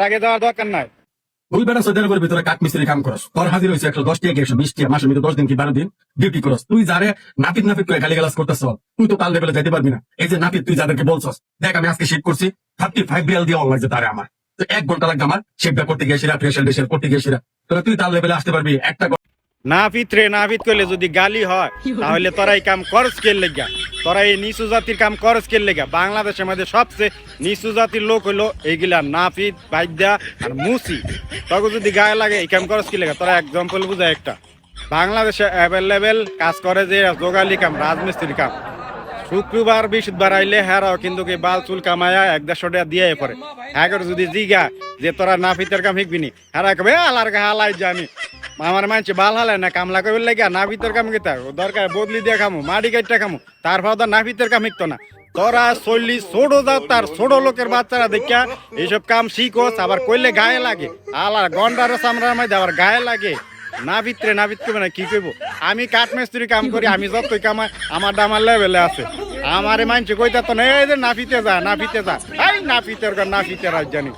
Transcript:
আগে যাওয়ার দরকার নাই। ওই বেটা সৌদি আরবের ভিতরে কাঠ মিস্ত্রি কাম করস, তোর হাজির হয়েছে 110 টাকা 120 টাকা, মাসের মধ্যে 10 দিন কি 12 দিন ডিউটি করস। তুই যারে নাপিত নাপিত করে গালি গালাজ করতেছ, তুই তো তার লেভেলে যাইতে পারবি না। এই যে নাপিত তুই যাদেরকে বলছস, দেখ আমি আজকে শিফট করছি 35 রিয়াল দিয়ে অন লাগছে তারে আমার, তো 1 ঘন্টা লাগবে আমার শিফটটা করতে গিয়ে সেরা ফেশিয়াল করতে গিয়ে সেরা, তাহলে তুই তার লেভেলে আসতে পারবি? একটা নাপিত করলে যদি গালি হয় তাহলে তোরা এই কাম করস কে লেগা? তোরা এই নিচু জাতির কাম করস কে লেগা? বাংলাদেশের মধ্যে সবচেয়ে নিচু জাতির লোক হইলো এইগুলা নাপিত, বাইদ্যা আর মুসি। তখন যদি গায়ে লাগে এই কাম করস কে লেগা? তোরা এক্সাম্পল বুঝা একটা। বাংলাদেশে অ্যাভেলেবেল কাজ করে যে জোগালি কাম, রাজমিস্ত্রির কাম। শুক্রবার বৃহস্পতিবার আইলে হেরাও কিন্তু কি বাল চুল কামায়া 150 টাকা দিয়ে পরে। হ্যাঁ যদি জিগা যে তোরা নাপিতের কাম শিখবি নি, হেরা কবে আলার গা হালাই জানি আমার মানছে বাল হালায় না কামলা করবে লাগে না ভিতর কাম গেতা দরকার বদলি দিয়ে খামু, মাটি কাটটা খামু, তারপর তো না ভিতর কাম শিখতো না। তোরা চল্লি ছোট যাও, তার ছোট লোকের বাচ্চারা দেখা এইসব কাম শিখোস, আবার কইলে গায়ে লাগে। আলার গন্ডার চামড়ার মধ্যে আবার গায়ে লাগে। না ভিতরে না কি কইব? আমি কাঠমিস্ত্রি কাম করি, আমি যতই কামাই আমার ডামার লেভেলে আছে। আমারে মানছে কইতা তো না এই যে নাপিতে যা এই নাপিতের রাজধানী।